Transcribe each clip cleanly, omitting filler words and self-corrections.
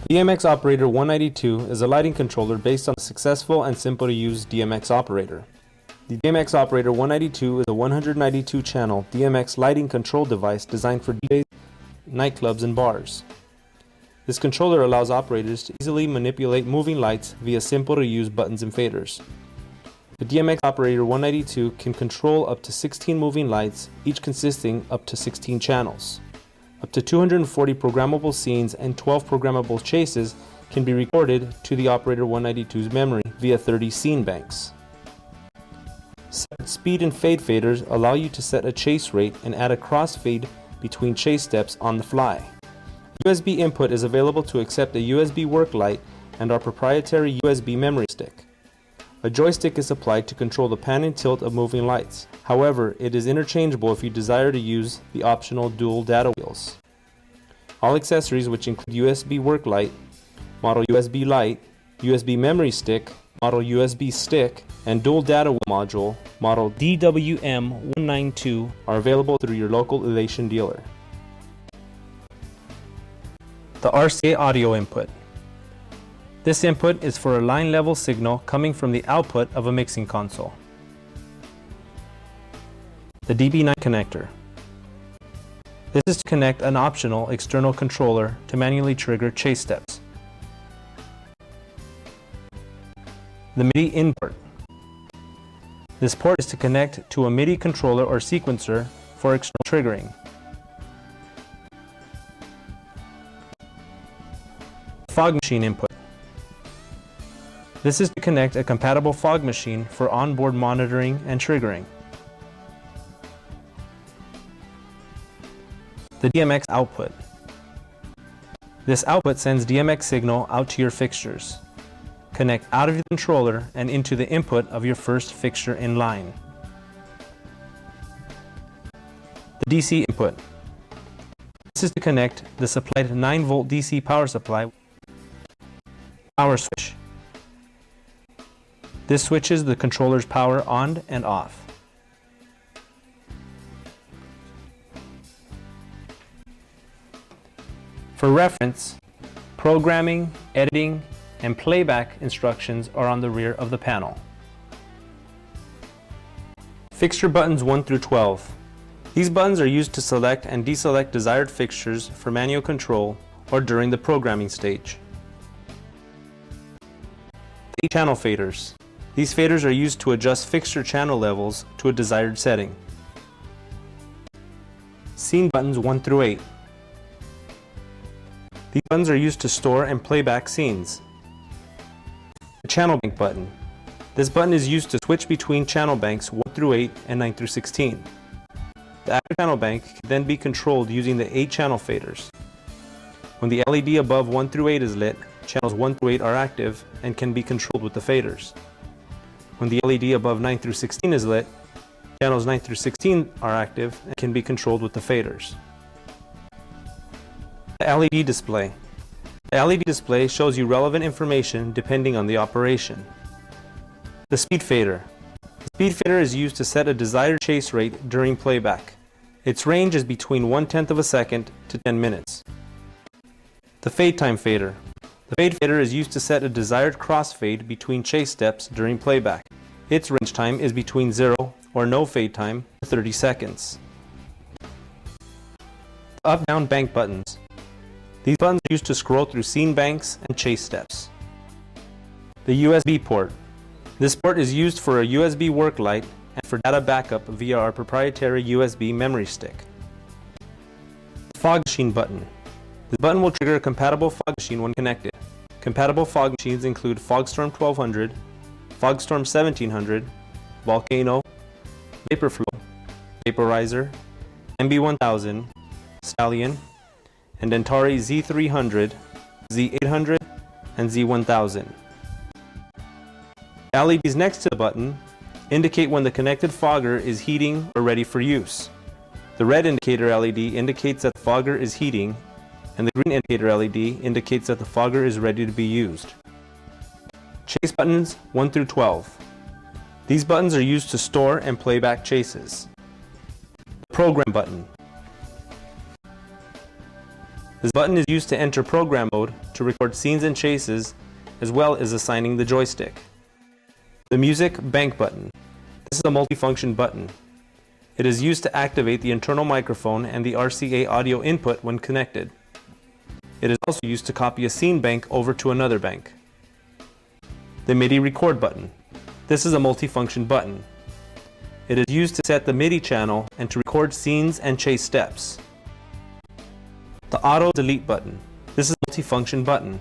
DMX Operator 192 is a lighting controller based on a successful and simple to use DMX operator. The DMX Operator 192 is a 192-channel DMX lighting control device designed for DJs, nightclubs, and bars. This controller allows operators to easily manipulate moving lights via simple to use buttons and faders. The DMX Operator 192 can control up to 16 moving lights, each consisting up to 16 channels. Up to 240 programmable scenes and 12 programmable chases can be recorded to the Operator 192's memory via 30 scene banks. Separate speed and fade faders allow you to set a chase rate and add a crossfade between chase steps on the fly. USB input is available to accept a USB work light and our proprietary USB memory stick. A joystick is supplied to control the pan and tilt of moving lights. However, it is interchangeable if you desire to use the optional dual data wheels. All accessories, which include USB work light, model USB light, USB memory stick, model USB stick, and dual data wheel module, model DWM192, are available through your local Elation dealer. The RCA audio input. This input is for a line level signal coming from the output of a mixing console. The DB9 connector. This is to connect an optional external controller to manually trigger chase steps. The MIDI in port. This port is to connect to a MIDI controller or sequencer for external triggering. Fog machine input. This is to connect a compatible fog machine for onboard monitoring and triggering. The DMX output. This output sends DMX signal out to your fixtures. Connect out of your controller and into the input of your first fixture in line. The DC input. This is to connect the supplied 9-volt DC power supply. Power switch. This switches the controller's power on and off. For reference, programming, editing, and playback instructions are on the rear of the panel. Fixture buttons 1 through 12. These buttons are used to select and deselect desired fixtures for manual control or during the programming stage. 8-channel faders. These faders are used to adjust fixture channel levels to a desired setting. Scene buttons 1 through 8. These buttons are used to store and play back scenes. The channel bank button. This button is used to switch between channel banks 1 through 8 and 9 through 16. The active channel bank can then be controlled using the 8-channel faders. When the LED above 1 through 8 is lit, channels 1 through 8 are active and can be controlled with the faders. When the LED above 9 through 16 is lit, channels 9 through 16 are active and can be controlled with the faders. The LED display. The LED display shows you relevant information depending on the operation. The speed fader. The speed fader is used to set a desired chase rate during playback. Its range is between 1/10 of a second to 10 minutes. The fade time fader. The fade fader is used to set a desired crossfade between chase steps during playback. Its range time is between 0 or no fade time to 30 seconds. The up-down bank buttons. These buttons are used to scroll through scene banks and chase steps. The USB port. This port is used for a USB work light and for data backup via our proprietary USB memory stick. The fog machine button. This button will trigger a compatible fog machine when connected. Compatible fog machines include FogStorm 1200, FogStorm 1700, Volcano, Vaporflow, Vaporizer, MB1000, Stallion, and Dentari Z300, Z800, and Z1000. The LEDs next to the button indicate when the connected fogger is heating or ready for use. The red indicator LED indicates that the fogger is heating, and the green indicator LED indicates that the fogger is ready to be used. Chase buttons 1 through 12. These buttons are used to store and play back chases. The program button. This button is used to enter program mode to record scenes and chases, as well as assigning the joystick. The Music Bank button. This is a multifunction button. It is used to activate the internal microphone and the RCA audio input when connected. It is also used to copy a scene bank over to another bank. The MIDI Record button. This is a multifunction button. It is used to set the MIDI channel and to record scenes and chase steps. The Auto Delete button. This is a multifunction button.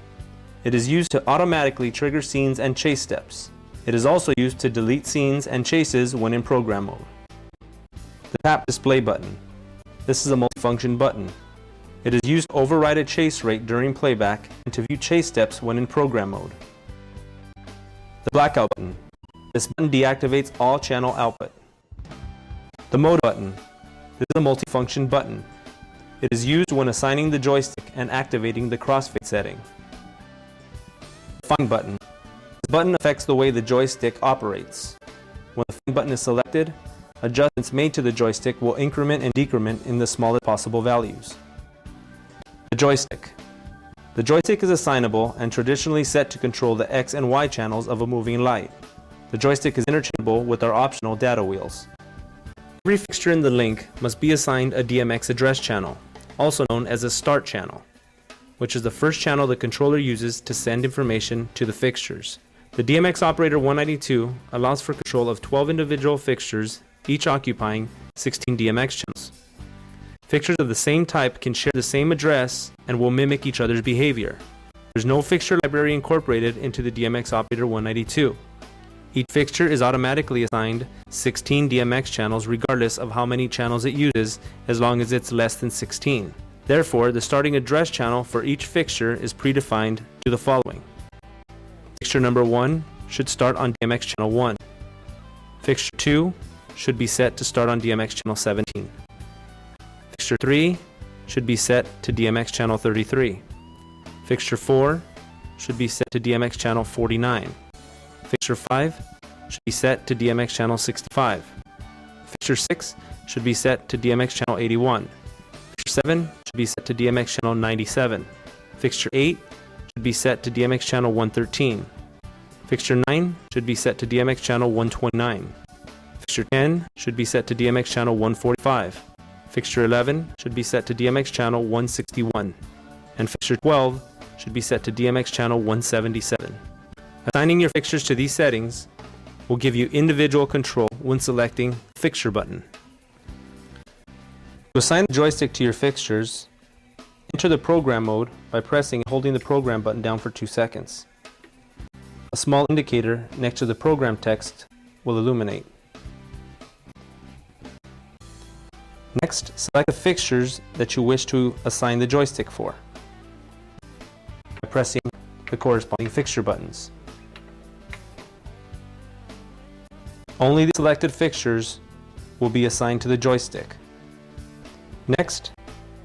It is used to automatically trigger scenes and chase steps. It is also used to delete scenes and chases when in program mode. The Tap Display button. This is a multifunction button. It is used to override a chase rate during playback and to view chase steps when in program mode. The Blackout button. This button deactivates all channel output. The Mode button. This is a multifunction button. It is used when assigning the joystick and activating the crossfade setting. The Find button. This button affects the way the joystick operates. When the Find button is selected, adjustments made to the joystick will increment and decrement in the smallest possible values. The Joystick. The joystick is assignable and traditionally set to control the X and Y channels of a moving light. The joystick is interchangeable with our optional data wheels. Every fixture in the link must be assigned a DMX address channel, also known as a start channel, which is the first channel the controller uses to send information to the fixtures. The DMX operator 192 allows for control of 12 individual fixtures, each occupying 16 DMX channels. Fixtures of the same type can share the same address and will mimic each other's behavior. There's no fixture library incorporated into the DMX operator 192. Each fixture is automatically assigned 16 DMX channels regardless of how many channels it uses, as long as it's less than 16. Therefore, the starting address channel for each fixture is predefined to the following. Fixture number 1 should start on DMX channel 1. Fixture 2 should be set to start on DMX channel 17. Fixture 3 should be set to DMX channel 33. Fixture 4 should be set to DMX channel 49. Fixture 5 should be set to DMX channel 65. Fixture 6 should be set to DMX channel 81. Fixture 7 should be set to DMX channel 97. Fixture 8 should be set to DMX channel 113. Fixture 9 should be set to DMX channel 129. Fixture 10 should be set to DMX channel 145. Fixture 11 should be set to DMX channel 161. And Fixture 12 should be set to DMX channel 177. Assigning your fixtures to these settings will give you individual control when selecting the Fixture button. To assign the joystick to your fixtures, enter the program mode by pressing and holding the program button down for 2 seconds. A small indicator next to the program text will illuminate. Next, select the fixtures that you wish to assign the joystick for by pressing the corresponding fixture buttons. Only the selected fixtures will be assigned to the joystick. Next,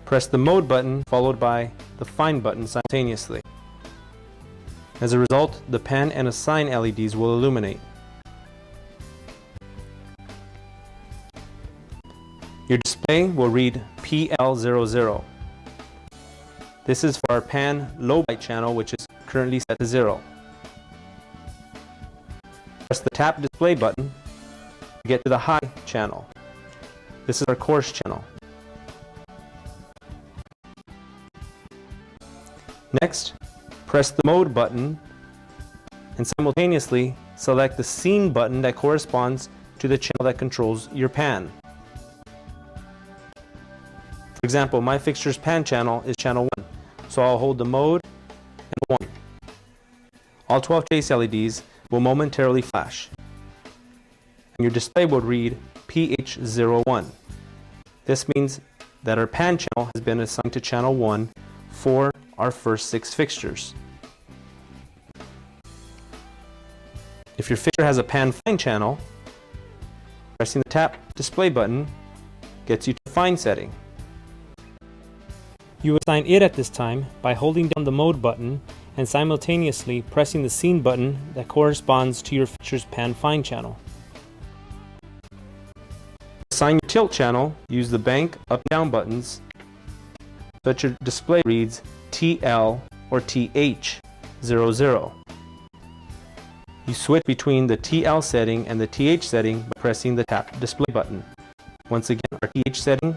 press the Mode button followed by the Find button simultaneously. As a result, the Pan and Assign LEDs will illuminate. Your display will read PL00. This is for our Pan low byte channel, which is currently set to 0. Press the Tap Display button to get to the high channel. This is our coarse channel. Next, press the Mode button and simultaneously select the Scene button that corresponds to the channel that controls your pan. For example, my fixture's pan channel is channel 1, so I'll hold the Mode and 1. All 12 chase LEDs will momentarily flash, and your display will read PH01. This means that our pan channel has been assigned to channel 1 for our first 6 fixtures. If your fixture has a pan find channel, pressing the Tap Display button gets you to Find setting. You assign it at this time by holding down the Mode button and simultaneously pressing the Scene button that corresponds to your fixture's pan find channel. To assign your tilt channel, use the bank up and down buttons so that your display reads TL or TH00. You switch between the TL setting and the TH setting by pressing the tap display button. Once again, our TH setting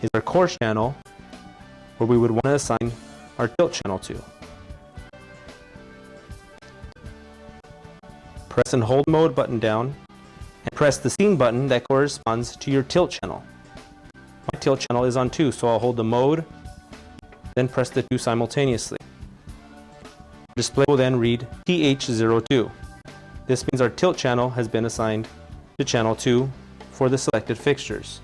is our coarse channel, where we would want to assign our tilt channel to. Press and hold mode button down and press the scene button that corresponds to your tilt channel. My tilt channel is on 2, so I'll hold the mode, then press the 2 simultaneously. The display will then read TH02. This means our tilt channel has been assigned to channel 2 for the selected fixtures.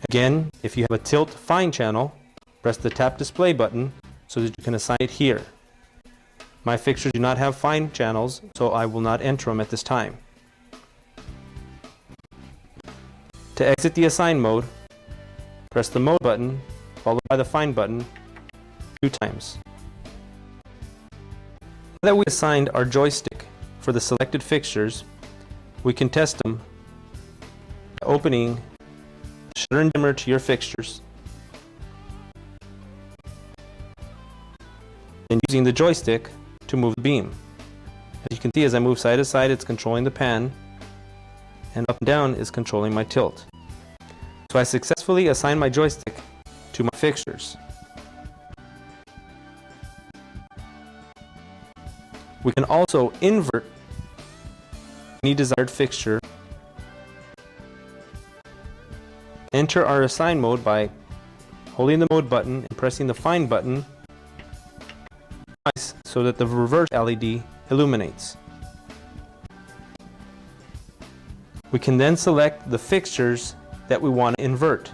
Again, if you have a tilt fine channel, press the tap display button so that you can assign it here. My fixtures do not have fine channels, so I will not enter them at this time. To exit the assign mode, press the mode button followed by the fine button 2 times. Now that we assigned our joystick for the selected fixtures, we can test them by opening the shutter and dimmer to your fixtures and using the joystick to move the beam. As you can see, as I move side to side, it's controlling the pan, and up and down is controlling my tilt. So I successfully assigned my joystick to my fixtures. We can also invert any desired fixture. Enter our assign mode by holding the mode button and pressing the fine button twice so that the reverse LED illuminates. We can then select the fixtures that we want to invert.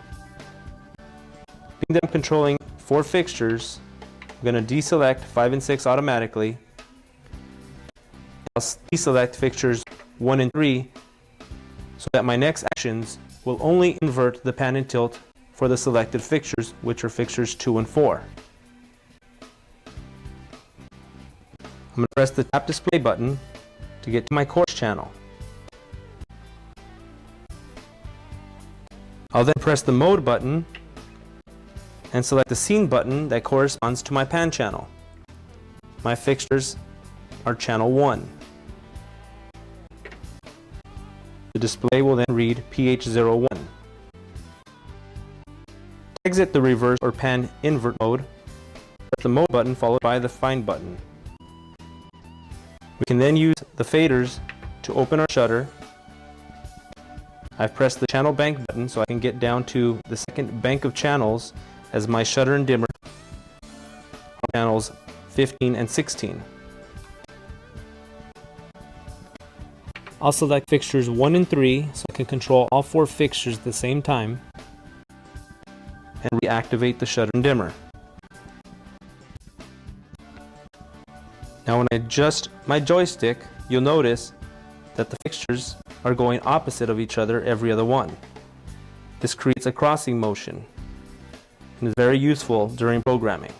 Being that I'm controlling 4 fixtures, I'm going to deselect 5 and 6 automatically. I'll deselect fixtures 1 and 3 so that my next actions will only invert the pan and tilt for the selected fixtures, which are fixtures 2 and 4. I'm going to press the tap display button to get to my coarse channel. I'll then press the mode button and select the scene button that corresponds to my pan channel. My fixtures are channel 1. The display will then read PH01. To exit the reverse or pan invert mode, press the mode button followed by the fine button. We can then use the faders to open our shutter. I've pressed the channel bank button so I can get down to the second bank of channels as my shutter and dimmer on channels 15 and 16. I'll select fixtures 1 and 3 so I can control all 4 fixtures at the same time and reactivate the shutter and dimmer. Now when I adjust my joystick, you'll notice that the fixtures are going opposite of each other every other one. This creates a crossing motion and is very useful during programming.